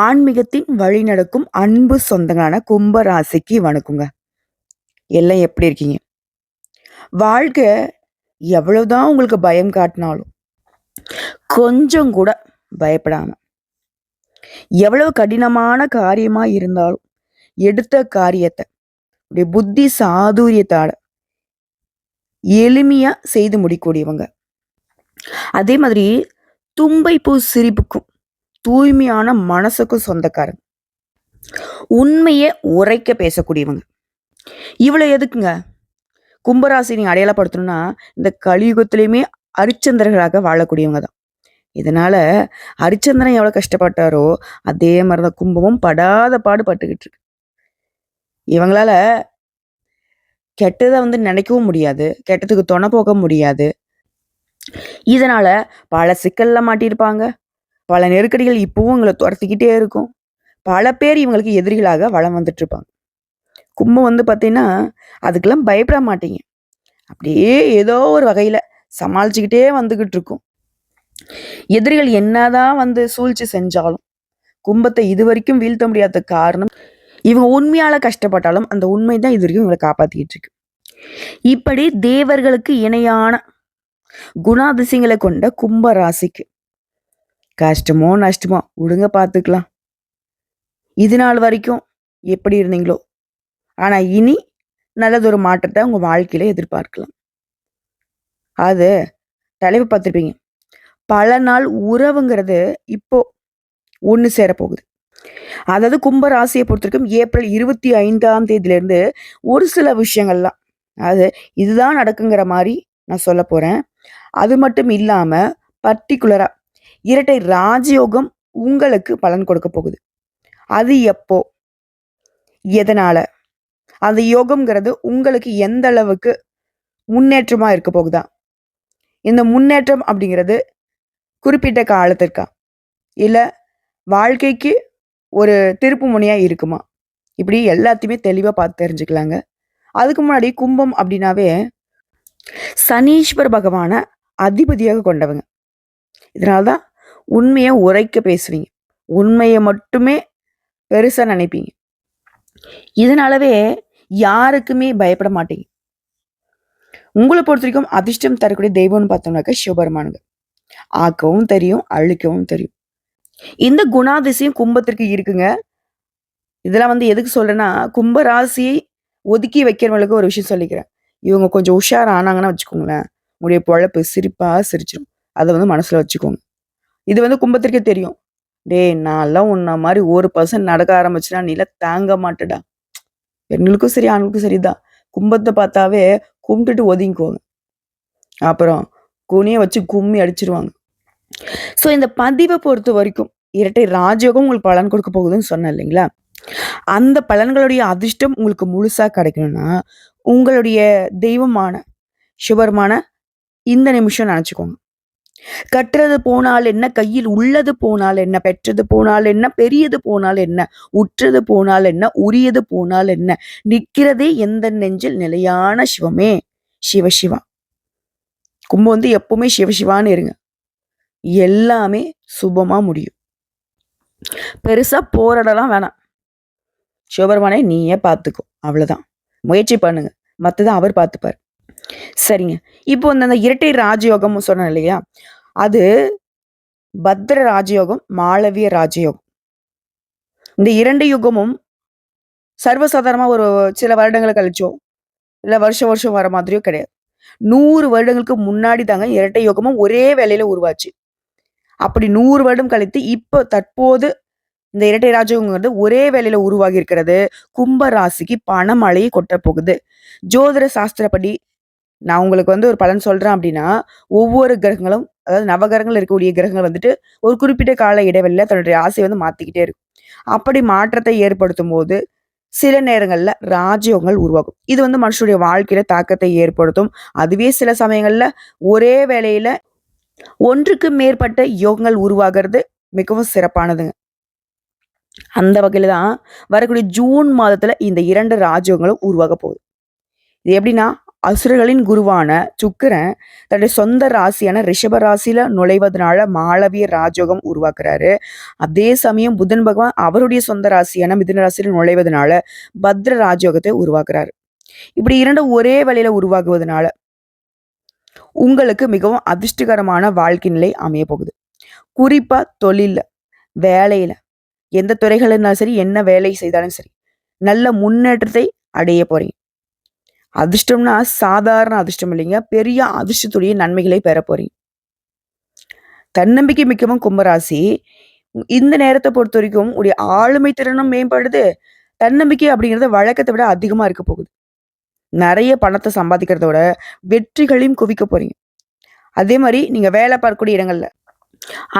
ஆன்மீகத்தின் வழிநடக்கும் அன்பு சொந்தங்களான கும்ப ராசிக்கு வணக்கங்க. எல்லாம் எப்படி இருக்கீங்க? வாழ்க்கை எவ்வளவுதான் உங்களுக்கு பயம் காட்டினாலும், கொஞ்சம் கூட பயப்படாம, எவ்வளவு கடினமான காரியமா இருந்தாலும், எடுத்த காரியத்த உடைய புத்தி சாதுரியத்தால எளிமையா செய்து முடிக்கக்கூடியவங்க. அதே மாதிரி தும்பை பூ சிரிப்புக்கும் தூய்மையான மனசுக்கும் சொந்தக்காரங்க. உண்மையை உரைக்க பேசக்கூடியவங்க. இவ்வளவு எதுக்குங்க? கும்பராசி நீங்க அடையாளப்படுத்தணும்னா, இந்த கலியுகத்திலயுமே அரிச்சந்திரர்களாக வாழக்கூடியவங்க தான். இதனால அரிச்சந்திரன் எவ்வளவு கஷ்டப்பட்டாரோ, அதே மாரி தான் கும்பமும் படாத பாடு பட்டுக்கிட்டு இருக்கு. இவங்களால கெட்டத நினைக்கவும் முடியாது. கெட்டதுக்கு துணை போக முடியாது. இதனால பல சிக்கல்ல மாட்டியிருப்பாங்க. பல நெருக்கடிகள் இப்பவும் இவங்கள துரத்திக்கிட்டே இருக்கும். பல பேர் இவங்களுக்கு எதிரிகளாக வலம் வந்துட்டு இருப்பாங்க. கும்பம் பார்த்தீங்கன்னா, அதுக்கெல்லாம் பயப்பட மாட்டீங்க. அப்படியே ஏதோ ஒரு வகையில சமாளிச்சுக்கிட்டே வந்துகிட்டு இருக்கும். எதிரிகள் என்னதான் சூழ்ச்சி செஞ்சாலும், கும்பத்தை இதுவரைக்கும் வீழ்த்த முடியாத காரணம், இவங்க உண்மையால கஷ்டப்பட்டாலும் அந்த உண்மை தான் இதுவரைக்கும் இவங்களை காப்பாத்திக்கிட்டு இருக்கு. இப்படி தேவர்களுக்கு இணையான குணாதிசயங்களை கொண்ட கும்ப ராசிக்கு கஷ்டமோ நஷ்டமோ விடுங்க பார்த்துக்கலாம். இது நாள் வரைக்கும் எப்படி இருந்தீங்களோ, ஆனா இனி நல்லதொரு மாற்றத்தை உங்க வாழ்க்கையில எதிர்பார்க்கலாம். அது தலைப்பு பார்த்துருப்பீங்க. பல நாள் உறவுங்கிறது இப்போ ஒன்று சேர போகுது. அதாவது கும்ப ராசியை பொறுத்தவரைக்கும் ஏப்ரல் 25ஆம் தேதியிலிருந்து ஒரு சில விஷயங்கள்லாம், அது இதுதான் நடக்குங்கிற மாதிரி நான் சொல்ல போறேன். அது மட்டும் இல்லாம பர்டிகுலரா இரட்டை ராஜயோகம் உங்களுக்கு பலன் கொடுக்க போகுது. அது எப்போ, எதனால, அந்த யோகம்ங்கிறது உங்களுக்கு எந்த அளவுக்கு முன்னேற்றமா இருக்க போகுதா, இந்த முன்னேற்றம் அப்படிங்கிறது குறிப்பிட்ட காலத்திற்கா, இல்ல வாழ்க்கைக்கு ஒரு திருப்பு முனையா இருக்குமா, இப்படி எல்லாத்தையுமே தெளிவா பார்த்து தெரிஞ்சுக்கலாங்க. அதுக்கு முன்னாடி கும்பம் அப்படின்னாவே சனீஸ்வர பகவான அதிபதியாக கொண்டவங்க. இதனால்தான் உண்மையை உரைக்க பேசுவீங்க. உண்மையை மட்டுமே பெருசா நினைப்பீங்க. இதனாலவே யாருக்குமே பயப்பட மாட்டீங்க. உங்களை பொறுத்த வரைக்கும் அதிர்ஷ்டம் தரக்கூடிய தெய்வம்னு பார்த்தோம்னாக்க சிவபெருமானுங்க. ஆக்கவும் தெரியும், அழிக்கவும் தெரியும். இந்த குணாதிசயம் கும்பத்திற்கு இருக்குங்க. இதெல்லாம் எதுக்கு சொல்றேன்னா, கும்ப ராசியை ஒதுக்கி வைக்கிறவங்களுக்கு ஒரு விஷயம் சொல்லிக்கிறேன். இவங்க கொஞ்சம் உஷார் ஆனாங்கன்னா வச்சுக்கோங்களேன், உங்களுடைய பொழப்பு சிரிப்பா சிரிச்சிடும். அதை மனசுல வச்சுக்கோங்க. இது கும்பத்திற்கே தெரியும். டேய், நான்லாம் உன்ன மாதிரி 1% நடக்க ஆரம்பிச்சுனா நீலாம் தாங்க மாட்டடா. பெண்களுக்கும் சரி ஆண்களுக்கும் சரிதான். கும்பத்தை பார்த்தாவே கும்பிட்டுட்டு ஒதுங்கிக்குவாங்க. அப்புறம் குனிய வச்சு கும்மி அடிச்சிருவாங்க. ஸோ இந்த பதிவை பொறுத்த வரைக்கும் இரட்டை ராஜயோகம் உங்களுக்கு பலன் கொடுக்க போகுதுன்னு சொன்னேன் இல்லைங்களா? அந்த பலன்களுடைய அதிர்ஷ்டம் உங்களுக்கு முழுசா கிடைக்கணும்னா, உங்களுடைய தெய்வமான சிவபெருமான இந்த நிமிஷம் நினைச்சுக்கோங்க. கற்றது போனால் என்ன, கையில் உள்ளது போனால் என்ன, பெற்றது போனால் என்ன, பெரியது போனால் என்ன, உற்றது போனால் என்ன, உரியது போனால் என்ன, நிற்கிறதே எந்த நெஞ்சில் நிலையான சிவமே சிவசிவா. கும்பம் எப்பவுமே சிவசிவான்னு இருங்க. எல்லாமே சுபமா முடியும். பெருசா போராடலாம் வேணாம். சிவபெருமானே நீயே பார்த்துக்கோ, அவ்வளவுதான். முயற்சி பண்ணுங்க, மத்ததை அவர் பார்த்துப்பார். சரிங்க. இப்போ அந்த இரட்டை ராஜயோகம் சொன்னேன் இல்லையா, அது பத்ர ராஜயோகம், மாளவிய ராஜயோகம். இந்த 2 யுகமும் சர்வசாதாரணமா ஒரு சில வருடங்களை கழிச்சோ, இல்ல வருஷம் வருஷம் வர மாதிரியோ கிடையாது. 100 வருடங்களுக்கு முன்னாடி தாங்க இரட்டை யோகமும் ஒரே வேலையில உருவாச்சு. அப்படி 100 வருடம் கழித்து இப்ப தற்போது இந்த இரட்டை ராஜயோகங்கிறது ஒரே வேலையில உருவாகி இருக்கிறது. கும்ப ராசிக்கு பணமழையை கொட்ட போகுது. ஜோதிட சாஸ்திரப்படி நான் உங்களுக்கு ஒரு பலன் சொல்றேன் அப்படின்னா, ஒவ்வொரு கிரகங்களும், அதாவது நவகிரகங்கள் இருக்கக்கூடிய கிரகங்கள் ஒரு குறிப்பிட்ட கால இடைவெளியில தன்னுடைய ராசியை மாத்திக்கிட்டே இருக்கும். அப்படி மாற்றத்தை ஏற்படுத்தும் போது சில நேரங்கள்ல ராஜயோகங்கள் உருவாகும். இது மனுஷனுடைய வாழ்க்கையில தாக்கத்தை ஏற்படுத்தும். அதுவே சில சமயங்கள்ல ஒரே வேளையில ஒன்றுக்கு மேற்பட்ட யோகங்கள் உருவாகிறது மிகவும் சிறப்பானதுங்க. அந்த வகையில தான் வரக்கூடிய ஜூன் மாதத்துல இந்த 2 ராஜயோகங்களும் உருவாக போகுது. இது எப்படின்னா, அசுரர்களின் குருவான சுக்கிரன் தன்னுடைய சொந்த ராசியான ரிஷப ராசியில நுழைவதனால மாளவிய ராஜயோகம் உருவாக்குறாரு. அதே சமயம் புதன் பகவான் அவருடைய சொந்த ராசியான மிதுன ராசியில நுழைவதனால பத்ர ராஜயோகத்தை உருவாக்குறாரு. இப்படி இரண்டும் ஒரே வேளையில உருவாகுவதனால உங்களுக்கு மிகவும் அதிர்ஷ்டகரமான வாழ்க்கை நிலை அமைய போகுது. குறிப்பா தொழில்ல, வேலையில, எந்த துறைகள் இருந்தாலும் சரி, என்ன வேலை செய்தாலும் சரி, நல்ல முன்னேற்றத்தை அடைய போறீங்க. அதிர்ஷ்டம்னா சாதாரண அதிர்ஷ்டம் இல்லைங்க. பெரிய அதிர்ஷ்டத்துடைய நன்மைகளை பெற போறீங்க. தன்னம்பிக்கை மிக்கவும் கும்பராசி இந்த நேரத்தை பொறுத்த வரைக்கும் உடைய ஆளுமை திறனும் மேம்படுது. தன்னம்பிக்கை அப்படிங்கிறது வழக்கத்தை விட அதிகமா இருக்க போகுது. நிறைய பணத்தை சம்பாதிக்கிறத விட வெற்றிகளையும் குவிக்க போறீங்க. அதே மாதிரி நீங்க வேலை பார்க்கக்கூடிய இடங்கள்ல,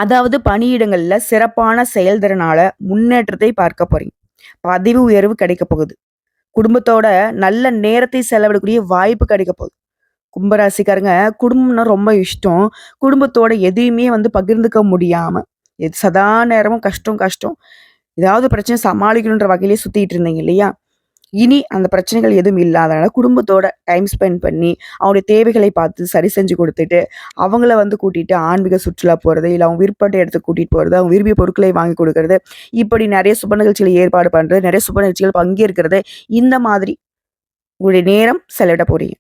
அதாவது பணியிடங்கள்ல சிறப்பான செயல்திறனால முன்னேற்றத்தை பார்க்க போறீங்க. பதவி உயர்வு கிடைக்க போகுது. குடும்பத்தோட நல்ல நேரத்தை செலவிடக்கூடிய வாய்ப்பு கிடைக்க போகுது. கும்பராசிக்காரங்க குடும்பம்னா ரொம்ப இஷ்டம். குடும்பத்தோட எதையுமே பகிர்ந்துக்க முடியாம, சதா நேரமும் கஷ்டம் கஷ்டம். ஏதாவது பிரச்சனை சமாளிக்கணுன்ற வகையிலே சுத்திட்டு இருந்தீங்க இல்லையா? இனி அந்த பிரச்சனைகள் எதுவும் இல்லாதனால குடும்பத்தோட டைம் ஸ்பெண்ட் பண்ணி, அவங்களுடைய தேவைகளை பார்த்து சரி செஞ்சு கொடுத்துட்டு, அவங்கள கூட்டிட்டு ஆன்மீக சுற்றுலா போறது, இல்ல அவங்க விருப்பப்பட்ட இடத்துக்கு கூட்டிட்டு போறது, அவங்க விரும்பிய பொருட்களை வாங்கி கொடுக்கறது, இப்படி நிறைய சுப நிகழ்ச்சிகளை ஏற்பாடு பண்றது, நிறைய சுப நிகழ்ச்சிகள் பங்கேற்கிறது, இந்த மாதிரி உங்களுடைய நேரம் செலவிட போறீங்க.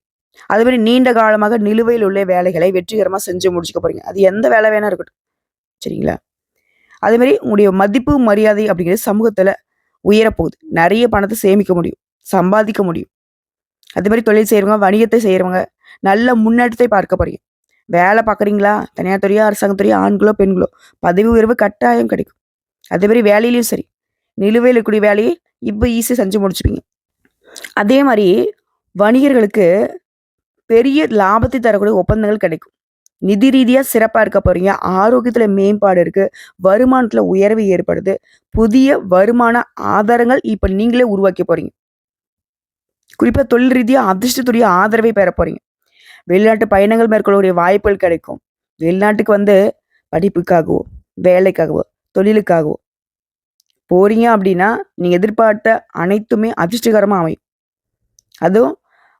அது மாதிரி நீண்ட காலமாக நிலுவையில் உள்ள வேலைகளை வெற்றிகரமா செஞ்சு முடிச்சுக்க போறீங்க. அது எந்த வேலை வேணா இருக்கட்டும். சரிங்களா? அதே மாதிரி உங்களுடைய மதிப்பு, மரியாதை அப்படிங்கிறது சமூகத்துல உயரப்போகுது. நிறைய பணத்தை சேமிக்க முடியும், சம்பாதிக்க முடியும். அதே மாதிரி தொழில் செய்யறவங்க, வணிகத்தை செய்யறவங்க நல்ல முன்னேற்றத்தை பார்க்க போறீங்க. வேலை பார்க்குறீங்களா? தனியார் துறையா, அரசாங்க துறையா, ஆண்களோ பெண்களோ பதவி உயர்வு கட்டாயம் கிடைக்கும். அதே மாதிரி வேலையிலையும் சரி, நிலுவையில் இருக்கக்கூடிய வேலையை இப்போ ஈஸியாக செஞ்சு முடிச்சுப்பீங்க. அதே மாதிரி வணிகர்களுக்கு பெரிய லாபத்தை தரக்கூடிய ஒப்பந்தங்கள் கிடைக்கும். நிதி ரீதியா சிறப்பா இருக்க போறீங்க. ஆரோக்கியத்துல மேம்பாடு இருக்கு. வருமானத்துல உயர்வு ஏற்படுது. புதிய வருமான ஆதாரங்கள் இப்ப நீங்களே உருவாக்கி போறீங்க. குறிப்பா தொழில் ரீதியா அதிர்ஷ்டத்துடைய ஆதரவை பெற போறீங்க. வெளிநாட்டு பயணங்கள் மேற்கொள்ளக்கூடிய வாய்ப்புகள் கிடைக்கும். வெளிநாட்டுக்கு படிப்புக்காகவோ, வேலைக்காகவோ, தொழிலுக்காகவோ போறீங்க அப்படின்னா, நீங்க எதிர்பார்த்த அனைத்துமே அதிர்ஷ்டகரமா அமையும். அதுவும்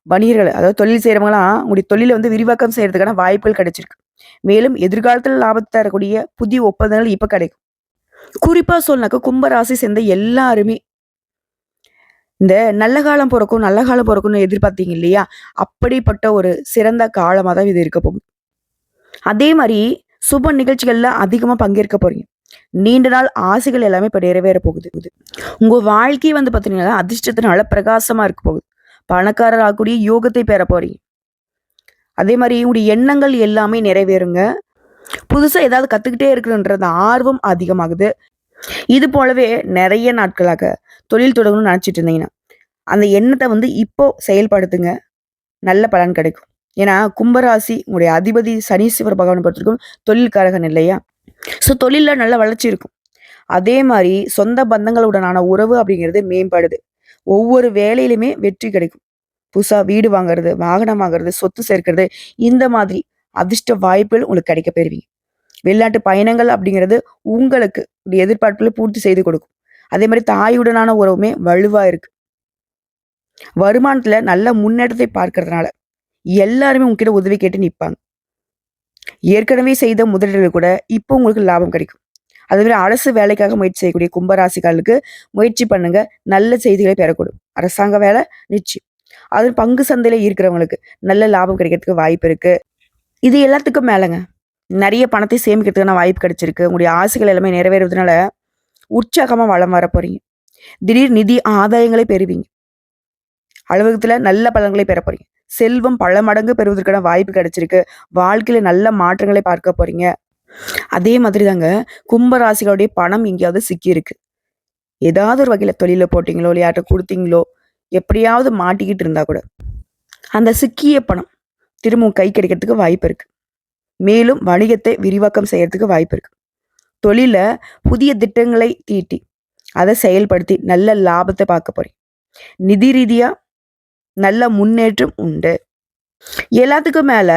வணிகர்கள், அதாவது தொழில் செய்றவங்கலாம் உங்களுடைய தொழில விரிவாக்கம் செய்றதுக்கான வாய்ப்புகள் கிடைச்சிருக்கு. மேலும் எதிர்காலத்துல லாபத்தை தரக்கூடிய புதிய ஒப்பந்தங்கள் இப்ப கிடைக்கும். குறிப்பா சொல்லனாக்கா கும்பராசி சேர்ந்த எல்லாருமே இந்த நல்ல காலம் பொறக்கும், நல்ல காலம் பொறக்கும்னு எதிர்பார்த்தீங்க இல்லையா? அப்படிப்பட்ட ஒரு சிறந்த காலமா தான் இது இருக்க போகுது. அதே மாரி சுப நிகழ்ச்சிகள்ல அதிகமா பங்கேற்க போறீங்க. நீண்ட நாள் ஆசைகள் எல்லாமே இப்ப நிறைவேற போகுது. உங்க வாழ்க்கை பார்த்தீங்கன்னா அதிர்ஷ்டத்தினால பிரகாசமா இருக்க போகுது. பணக்காரர் ஆகக்கூடிய யோகத்தை பெற போறீங்க. அதே மாதிரி உங்களுடைய எண்ணங்கள் எல்லாமே நிறைவேறுங்க. புதுசா ஏதாவது கத்துக்கிட்டே இருக்கணுன்றது ஆர்வம் அதிகமாகுது. இது போலவே நிறைய நாட்களாக தொழில் தொடங்கணும்னு நினைச்சிட்டு இருந்தீங்கன்னா, அந்த எண்ணத்தை இப்போ செயல்படுத்துங்க. நல்ல பலன் கிடைக்கும். ஏன்னா கும்பராசி உங்களுடைய அதிபதி சனீஸ்வர பகவானை பொறுத்திருக்கும் தொழில்காரகன் இல்லையா? ஸோ தொழில்ல நல்ல வளர்ச்சி இருக்கும். அதே மாதிரி சொந்த பந்தங்களுடனான உறவு அப்படிங்கிறது மேம்படுது. ஒவ்வொரு வேலையிலுமே வெற்றி கிடைக்கும். புதுசா வீடு வாங்குறது, வாகனம் வாங்குறது, சொத்து சேர்க்கிறது, இந்த மாதிரி அதிர்ஷ்ட வாய்ப்புகள் உங்களுக்கு கிடைக்க பெறுவீங்க. வெளிநாட்டு பயணங்கள் அப்படிங்கிறது உங்களுக்கு எதிர்பார்ப்புகளை பூர்த்தி செய்து கொடுக்கும். அதே மாதிரி தாயுடனான உறவுமே வலுவா இருக்கு. வருமானத்துல நல்ல முன்னேற்றத்தை பார்க்கறதுனால எல்லாருமே உங்ககிட்ட உதவி கேட்டு நிற்பாங்க. ஏற்கனவே செய்த முதலீடுகள் கூட இப்போ உங்களுக்கு லாபம் கிடைக்கும். அதே மாதிரி அரசு வேலைக்காக முயற்சி செய்யக்கூடிய கும்பராசிக்காரர்களுக்கு முயற்சி பண்ணுங்க. நல்ல செய்திகளை பெறக்கூடும். அரசாங்க வேலை நிச்சயம். அது பங்கு சந்தையில இருக்கிறவங்களுக்கு நல்ல லாபம் கிடைக்கிறதுக்கு வாய்ப்பு இருக்கு. இது எல்லாத்துக்கும் மேலங்க நிறைய பணத்தை சேமிக்கிறதுக்கான வாய்ப்பு கிடைச்சிருக்கு. உங்களுடைய ஆசைகள் எல்லாமே நிறைவேறுவதனால உற்சாகமா வளம் வர போறீங்க. திடீர் நிதி ஆதாயங்களை பெறுவீங்க. அலுவலகத்துல நல்ல பலன்களை பெற போறீங்க. செல்வம் பல மடங்கு பெறுவதற்கான வாய்ப்பு கிடைச்சிருக்கு. வாழ்க்கையில நல்ல மாற்றங்களை பார்க்க போறீங்க. அதே மாதிரி தாங்க கும்பராசிகளுடைய பணம் எங்கேயாவது சிக்கி இருக்கு. ஏதாவது ஒரு வகையில தொழில போட்டீங்களோ, இல்லை யார்கிட்ட கொடுத்தீங்களோ, எப்படியாவது மாட்டிக்கிட்டு இருந்தா கூட அந்த சிக்கிய பணம் திரும்பவும் கை கிடைக்கிறதுக்கு வாய்ப்பு இருக்கு. மேலும் வணிகத்தை விரிவாக்கம் செய்யறதுக்கு வாய்ப்பு இருக்கு. தொழில புதிய திட்டங்களை தீட்டி அதை செயல்படுத்தி நல்ல லாபத்தை பார்க்க போறீங்க. நிதி ரீதியா நல்ல முன்னேற்றம் உண்டு. எல்லாத்துக்கும் மேல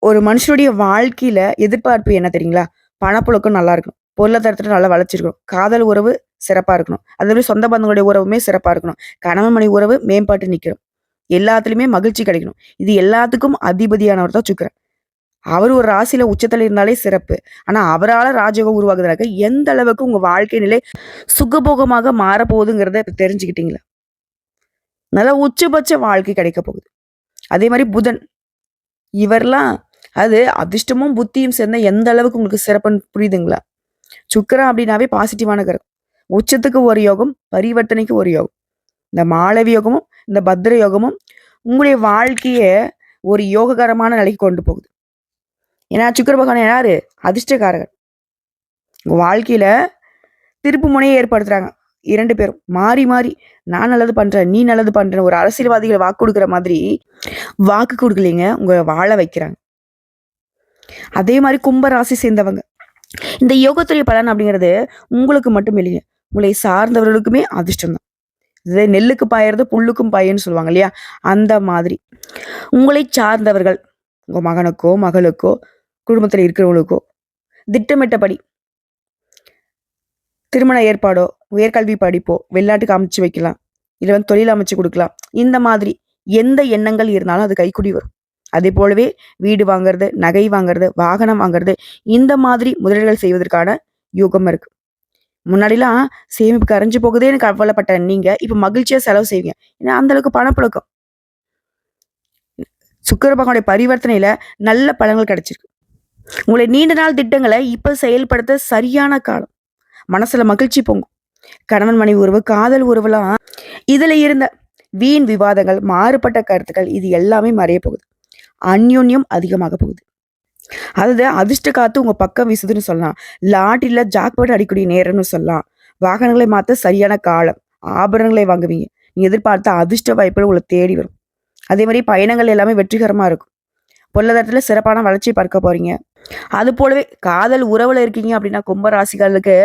ஒரு மனுஷனுடைய வாழ்க்கையில எதிர்பார்ப்பு என்ன தெரியுங்களா? பணப்புழக்கம் நல்லா இருக்கணும். பொருளாதாரத்துல நல்லா வளர்ச்சிருக்கணும். காதல் உறவு சிறப்பா இருக்கணும். அதே மாதிரி சொந்த பந்தங்களுடைய உறவுமே சிறப்பா இருக்கணும். கணவன் மனைவி உறவு மேம்பாட்டு நிக்கணும். எல்லாத்துலயுமே மகிழ்ச்சி கிடைக்கணும். இது எல்லாத்துக்கும் அதிபதியானவர் தான் சுக்கிரன். அவர் ஒரு ராசியில உச்சத்துல இருந்தாலே சிறப்பு. ஆனா அவரால ராஜயோகம் உருவாகுதுனாக்க எந்த அளவுக்கு உங்க வாழ்க்கை நிலை சுகபோகமாக மாறப்போகுதுங்கிறத தெரிஞ்சுக்கிட்டீங்களா? நல்லா உச்சபட்ச வாழ்க்கை கிடைக்க போகுது. அதே மாதிரி புதன் இவர்லாம் அது அதிர்ஷ்டமும் புத்தியும் சேர்ந்த எந்த அளவுக்கு உங்களுக்கு சிறப்புன்னு புரியுதுங்களா? சுக்கிரன் அப்படின்னாவே பாசிட்டிவான கிரகம். உச்சத்துக்கு ஒரு யோகம், பரிவர்த்தனைக்கு ஒரு யோகம். இந்த மாளவி யோகமும் இந்த பத்ர யோகமும் உங்களுடைய வாழ்க்கைய ஒரு யோககரமான நிலைக்கு கொண்டு போகுது. ஏன்னா சுக்கிர பகவான் யாரு? அதிர்ஷ்டக்காரகன். உங்க வாழ்க்கையில திருப்பு முனையை ஏற்படுத்துறாங்க. 2 பேரும் மாறி மாறி நான் நல்லது பண்றேன், நீ நல்லது பண்றேன். ஒரு அரசியல்வாதிகளை வாக்கு கொடுக்குற மாதிரி வாக்கு கொடுக்கலைங்க, உங்களை வாழ வைக்கிறாங்க. அதே மாதிரி கும்ப ராசி சேர்ந்தவங்க இந்த யோகத்துடைய பலன் அப்படிங்கிறது உங்களுக்கு மட்டும் இல்லைங்க, உங்களை சார்ந்தவர்களுக்குமே அதிர்ஷ்டம் தான். இது நெல்லுக்கு பாயறது புல்லுக்கும் பாயன்னு சொல்லுவாங்க இல்லையா? அந்த மாதிரி உங்களை சார்ந்தவர்கள் உங்க மகனுக்கோ மகளுக்கோ குடும்பத்தில் இருக்கிறவங்களுக்கோ திட்டமிட்டபடி திருமண ஏற்பாடோ உயர்கல்வி படிப்போ வெளிநாட்டுக்கு அமைச்சு வைக்கலாம், இல்லை வந்து தொழில் அமைச்சு கொடுக்கலாம். இந்த மாதிரி எந்த எண்ணங்கள் இருந்தாலும் அது கைக்கூடி வரும். அதே போலவே வீடு வாங்குறது, நகை வாங்குறது, வாகனம் வாங்குறது, இந்த மாதிரி முதலீடுகள் செய்வதற்கான யோகம் இருக்கு. முன்னாடிலாம் சேமிப்பு கரைஞ்சு போகுதேன்னு கவலைப்பட்ட நீங்க இப்ப மகிழ்ச்சியா செலவு செய்வீங்க. ஏன்னா அந்த அளவுக்கு பணப்புழக்கம். சுக்கிர பகவானுடைய பரிவர்த்தனையில நல்ல பலன்கள் கிடைச்சிருக்கு. உங்களை நீண்ட நாள் திட்டங்களை இப்ப செயல்படுத்த சரியான காலம். மனசுல மகிழ்ச்சி பொங்கும். கணவன் மனைவி உறவு, காதல் உறவுலாம் இதுல இருந்த வீண் விவாதங்கள், மாறுபட்ட கருத்துக்கள் இது எல்லாமே மறைய போகுது. அந்யோன்யம் அதிகமாக போகுது. அதாவது அதிர்ஷ்ட காத்து உங்க பக்கம் வீசுதுன்னு சொல்லலாம். லாட்டரியில ஜாக்பாட் அடிக்கக்கூடிய நேரம்னு சொல்லலாம். வாகனங்களை மாத்த சரியான காலம். ஆபரணங்களை வாங்குவீங்க. நீங்க எதிர்பார்த்த அதிர்ஷ்ட வாய்ப்புகள் உங்களை தேடி வரும். அதே மாதிரி பயணங்கள் எல்லாமே வெற்றிகரமா இருக்கும். பொருளாதாரத்துல சிறப்பான வளர்ச்சி பார்க்க போறீங்க. அது போலவே காதல் உறவுல இருக்கீங்க அப்படின்னா கும்பராசிகளுக்கு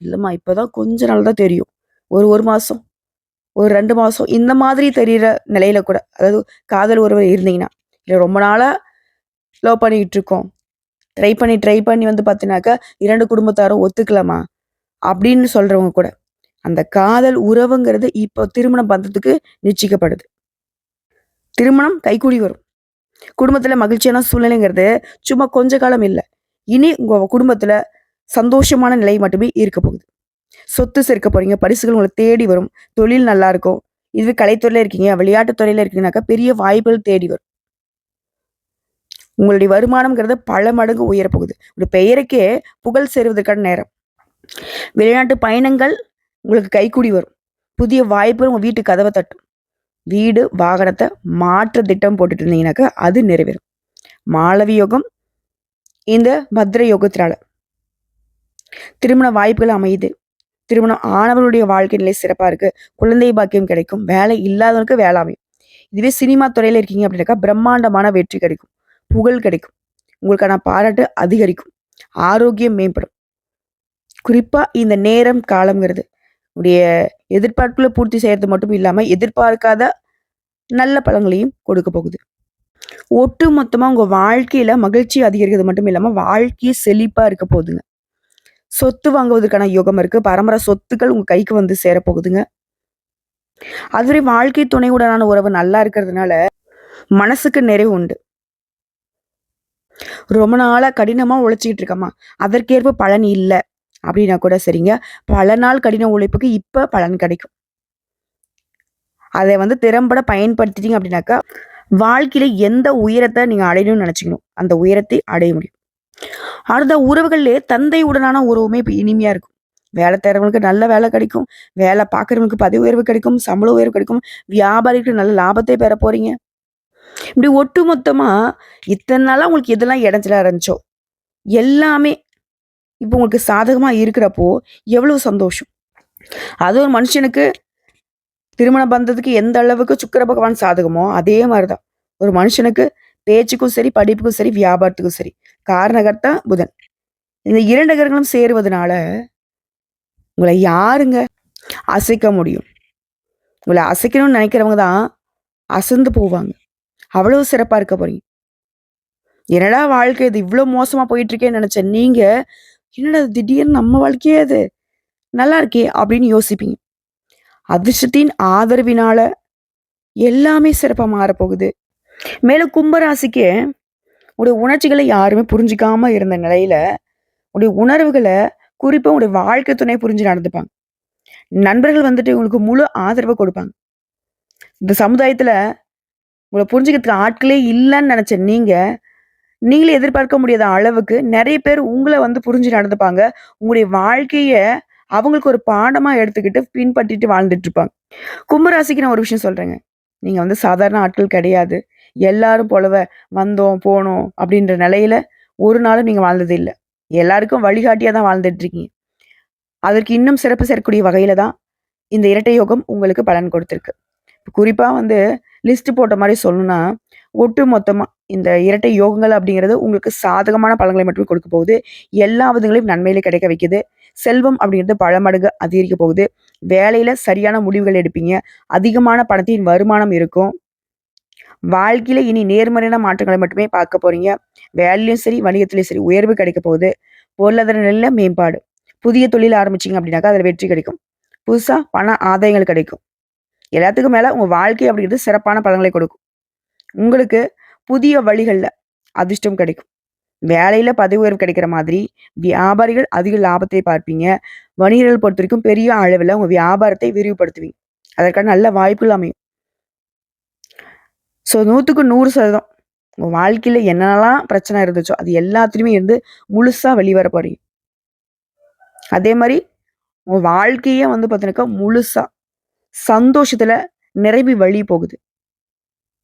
இல்லம்மா இப்பதான் கொஞ்ச நாள் தான் தெரியும், ஒரு மாசம், ஒரு 2 மாசம் இந்த மாதிரி தெரியிற நிலையில கூட, அதாவது காதல் உறவு இருந்தீங்கன்னா, இல்லை ரொம்ப நாளா லவ் பண்ணிக்கிட்டு இருக்கோம், ட்ரை பண்ணி வந்து பார்த்தீங்கன்னாக்கா 2 குடும்பத்தாரும் ஒத்துக்கலாமா அப்படின்னு சொல்றவங்க கூட அந்த காதல் உறவுங்கிறது இப்போ திருமணம் பண்றதுக்கு நிச்சயிக்கப்படுது. திருமணம் கைகூடி வரும். குடும்பத்துல மகிழ்ச்சியான சூழ்நிலைங்கிறது சும்மா கொஞ்ச காலம் இல்லை. இனி உங்க குடும்பத்துல சந்தோஷமான நிலை மட்டுமே இருக்க போகுது. சொத்து சேர்க்க போறீங்க, பரிசுகள் உங்களை தேடி வரும், தொழில் நல்லா இருக்கும். இதுவே கலைத்துறையில இருக்கீங்க, விளையாட்டு துறையில இருக்கீங்கன்னாக்கா பெரிய வாய்ப்புகள் தேடி வரும். உங்களுடைய வருமானம்ங்கிறது பல மடங்கு உயரப்போகுது. ஒரு பெயருக்கே புகழ் சேருவதற்கான நேரம். வெளிநாட்டு பயணங்கள் உங்களுக்கு கைக்கூடி வரும். புதிய வாய்ப்புகள் உங்க வீட்டு கதவை தட்டும். வீடு வாகனத்தை மாற்ற திட்டம் போட்டுட்டு இருந்தீங்கன்னாக்கா அது நிறைவேறும். மாளவி யோகம் இந்த பத்ர யோகத்தினால திருமண வாய்ப்புகள் அமையுது. திருமணம் ஆனவர்களுடைய வாழ்க்கை நிலை சிறப்பா இருக்கு. குழந்தை பாக்கியம் கிடைக்கும். வேலை இல்லாதவனுக்கு வேலை அமையும். இதுவே சினிமா துறையில இருக்கீங்க அப்படின்னாக்கா பிரம்மாண்டமான வெற்றி கிடைக்கும். புகழ் கிடைக்கும். உங்களுக்கான பாராட்டு அதிகரிக்கும். ஆரோக்கியம் மேம்படும். குறிப்பா இந்த நேரம் காலம்ங்கிறது உடைய எதிர்பார்ப்புகளை பூர்த்தி செய்யறது மட்டும் இல்லாம எதிர்பார்க்காத நல்ல பலன்களையும் கொடுக்க போகுது. ஒட்டு மொத்தமா உங்க வாழ்க்கையில மகிழ்ச்சி அதிகரிக்கிறது மட்டும் இல்லாம வாழ்க்கையே செழிப்பா இருக்க போகுதுங்க. சொத்து வாங்குவதற்கான யோகம் இருக்கு. பரம்பரை சொத்துக்கள் உங்க கைக்கு வந்து சேரப்போகுதுங்க. அதுவரை வாழ்க்கை துணையுடனான உறவு நல்லா இருக்கிறதுனால மனசுக்கு நிறைவு உண்டு. ரொம்ப நாளா கடினமா உழைச்சிக்கிட்டு இருக்கமா, அதற்கேற்ப பலன் இல்லை அப்படின்னா கூட சரிங்க, பல நாள் கடின உழைப்புக்கு இப்ப பலன் கிடைக்கும். அதை வந்து திறம்பட பயன்படுத்திட்டீங்க அப்படின்னாக்கா வாழ்க்கையில எந்த உயரத்தை நீங்க அடையணும்னு நினைச்சீங்களோ அந்த உயரத்தை அடைய முடியும். அடுத்த உறவுகள்லயே தந்தையுடனான உறவுமே இப்ப இனிமையா இருக்கும். வேலை தேடுறவங்களுக்கு நல்ல வேலை கிடைக்கும். வேலை பார்க்குறவங்களுக்கு பதவி உயர்வு கிடைக்கும். சம்பள உயர்வு கிடைக்கும். வியாபாரிகளுக்கு நல்ல லாபத்தை பெற போறீங்க. இப்படி ஒட்டுமொத்தமா இத்தனை நாளா உங்களுக்கு எதெல்லாம் இடைஞ்சலா இருந்துச்சோ எல்லாமே இப்போ உங்களுக்கு சாதகமா இருக்கிறப்போ எவ்வளவு சந்தோஷம். அது ஒரு மனுஷனுக்கு திருமண பந்தத்துக்கு எந்த அளவுக்கு சுக்கிர பகவான் சாதகமோ அதே மாதிரிதான் ஒரு மனுஷனுக்கு பேச்சுக்கும் சரி, படிப்புக்கும் சரி, வியாபாரத்துக்கும் சரி. காரணகர்த்தா புதன். இந்த 2 கிரகங்களும் சேருவதனால உங்களை யாருங்க அசைக்க முடியும்? உங்களை அசைக்கணும்னு நினைக்கிறவங்க தான் அசந்து போவாங்க. அவ்வளவு சிறப்பா இருக்க போறீங்க. என்னடா வாழ்க்கை இது இவ்வளவு மோசமா போயிட்டு இருக்கேன்னு நினைச்ச நீங்க, என்னடா இது திடீர்னு நம்ம வாழ்க்கையே அது நல்லா இருக்கே அப்படின்னு யோசிப்பீங்க. அதிர்ஷ்டத்தின் ஆதரவினால எல்லாமே சிறப்பா மாறப்போகுது. மேலும் கும்பராசிக்கு உடைய உணர்ச்சிகளை யாருமே புரிஞ்சுக்காம இருந்த நிலையில, உடைய உணர்வுகள குறிப்பா உடைய வாழ்க்கை துணை புரிஞ்சு நடந்துப்பாங்க. நண்பர்கள் வந்துட்டு உங்களுக்கு முழு ஆதரவு கொடுப்பாங்க. இந்த சமுதாயத்துல உங்கள புரிஞ்சுக்கிறதுக்கு ஆட்களே இல்லன்னு நெனச்ச நீங்க, நீங்களே எதிர்பார்க்க முடியாத அளவுக்கு நெறைய பேர் உங்கள வந்து புரிஞ்சு நடந்துப்பாங்க. உங்களுடைய வாழ்க்கைய அவங்களுக்கு ஒரு பாடமா எடுத்துக்கிட்டு பின்பற்றிட்டு வாழ்ந்துட்டு இருப்பாங்க. கும்பராசிக்கு நான் ஒரு விஷயம் சொல்றேங்க. நீங்க வந்து சாதாரண ஆட்கள் கிடையாது. எல்லாரும் போலவே வந்தோம், போனோம் அப்படின்ற நிலையில ஒரு நாளும் நீங்க வாழ்ந்தது இல்ல. எல்லாருக்கும் வழிகாட்டியா தான் வாழ்ந்துட்டு இருக்கீங்க. அதற்கு இன்னும் சிறப்பு சேர்க்கக்கூடிய வகையில தான் இந்த இரட்டை யோகம் உங்களுக்கு பலன் கொடுத்திருக்கு. குறிப்பா வந்து லிஸ்ட் போட்ட மாரி சொல்லணும்னா, ஒட்டு மொத்தமா இந்த இரட்டை யோகங்கள் அப்படிங்கிறது உங்களுக்கு சாதகமான பலன்களை மட்டுமே கொடுக்க போகுது. எல்லா விதங்களையும் நன்மையிலே கிடைக்க வைக்குது. செல்வம் அப்படிங்கிறது பல மடங்கு அதிகரிக்க போகுது. வேலையில சரியான முடிவுகள் எடுப்பீங்க. அதிகமான பணத்தின் வருமானம் இருக்கும். வாழ்க்கையில இனி நேர்மறையான மாற்றங்களை மட்டுமே பார்க்க போறீங்க. வேலையிலயும் சரி, வணிகத்திலயும் சரி உயர்வு கிடைக்க போகுது. பொருளாதார நிலையில மேம்பாடு. புதிய தொழில் ஆரம்பிச்சீங்க அப்படின்னாக்கா, அதுல வெற்றி கிடைக்கும். புதுசா பண ஆதாயங்கள் கிடைக்கும். எல்லாத்துக்கும் மேல உங்க வாழ்க்கை அப்படிங்கிறது சிறப்பான பலன்களை கொடுக்கும். உங்களுக்கு புதிய வழிகள்ல அதிர்ஷ்டம் கிடைக்கும். வேலையில பதவி உயர்வு கிடைக்கிற மாதிரி, வியாபாரிகள் அதிக லாபத்தை பார்ப்பீங்க. வணிகர்கள் பொறுத்தவரைக்கும் பெரிய அளவுல உங்க வியாபாரத்தை விரிவுபடுத்துவீங்க. அதற்கான நல்ல வாய்ப்புகள் அமையும். 100க்கு 100% உங்க வாழ்க்கையில என்னென்னலாம் பிரச்சனை இருந்துச்சோ, அது எல்லாத்துலயுமே இருந்து முழுசா வெளிவர போறீங்க. அதே மாரி உங்க வாழ்க்கையே வந்து பார்த்தீங்கன்னாக்கா, முழுசா சந்தோஷத்துல நிரம்பி வழிய போகுது.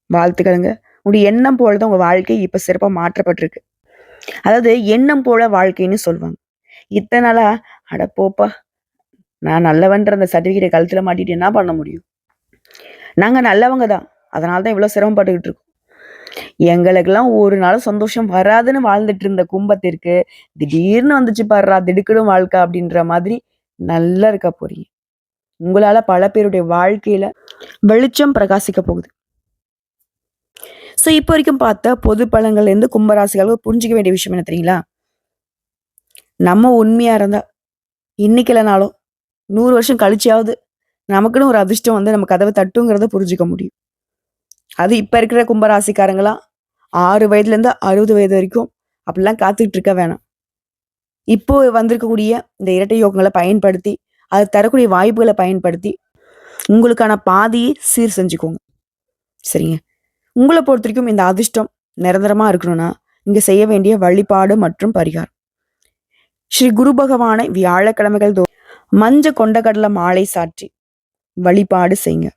வாழ்த்துக்களுங்க. உங்களுடைய எண்ணம் போல தான் உங்க வாழ்க்கை இப்ப சிறப்பா மாற்றப்பட்டிருக்கு. அதாவது எண்ணம் போல வாழ்க்கைன்னு சொல்லுவாங்க. இத்தன நாளா, "அட போப்பா! நான் நல்லவன்ற அந்த சர்டிஃபிகேட்ட கழுத்துல மாட்டிட்டு என்ன பண்ண முடியும்? நாங்க நல்லவங்க தான். அதனால தான் இவ்ளோ சிரமப்பட்டுக்கிட்டு இருக்கோம்." எங்களுக்கெல்லாம் ஒரு நாளும் சந்தோஷம் வராதுன்னு வாழ்ந்துட்டு இருந்த கும்பத்திற்கு, திடீர்னு வந்துச்சு பார்றா! திடுக்கிடும் வாழ்க்கை அப்படின்ற மாதிரி நல்லா இருக்க போறீங்க. உங்களால பல பேருடைய வாழ்க்கையில வெளிச்சம் பிரகாசிக்க போகுது. இப்ப வரைக்கும் பார்த்த பொது பலன்கள்லேருந்து கும்பராசிகளுக்கு புரிஞ்சுக்க வேண்டிய விஷயம் என்ன தெரியுங்களா? நம்ம உண்மையா இருந்தா, இன்னைக்கு இல்லனாலும் 100 வருஷம் கழிச்சியாவது நமக்குன்னு ஒரு அதிர்ஷ்டம் வந்து நம்ம கதவ தட்டுங்கிறத புரிஞ்சுக்க முடியும். அது இப்ப இருக்கிற கும்பராசிக்காரங்கலாம் 6 வயதுலேருந்து 60 வயது வரைக்கும் அப்படிலாம் காத்துக்கிட்டு இருக்க வேணாம். இப்போ வந்திருக்கக்கூடிய இந்த இரட்டை யோகங்கள பயன்படுத்தி, அது தரக்கூடிய வாய்ப்புகள பயன்படுத்தி, உங்களுக்கான பாதையை சீர் செஞ்சுக்கோங்க. சரிங்க. உங்கள பொறுத்தவரைக்கும் இந்த அதிர்ஷ்டம் நிரந்தரமா இருக்கணும்னா, நீங்க செய்ய வேண்டிய வழிபாடு மற்றும் பரிகாரம். ஸ்ரீ குரு பகவானை வியாழக்கிழமைகள் மஞ்ச கொண்ட கடலை மாலை சாற்றி வழிபாடு செய்யுங்க.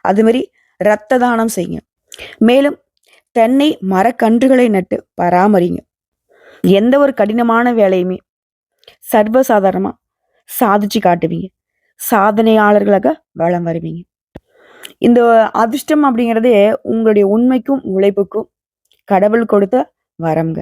அது மாரி ரத்த தானம் செய்யுங்க. மேலும் தென்னை மரக்கன்றுகளை நட்டு பராமரிங்க. எந்த ஒரு கடினமான வேலையுமே சர்வசாதாரணமா சாதிச்சு காட்டுவீங்க. சாதனையாளர்களாக வலம் வருவீங்க. இந்த அதிர்ஷ்டம் அப்படிங்கிறதே உங்களுடைய உண்மைக்கும், உழைப்புக்கும் கடவுள் கொடுத்த வரம்ங்க.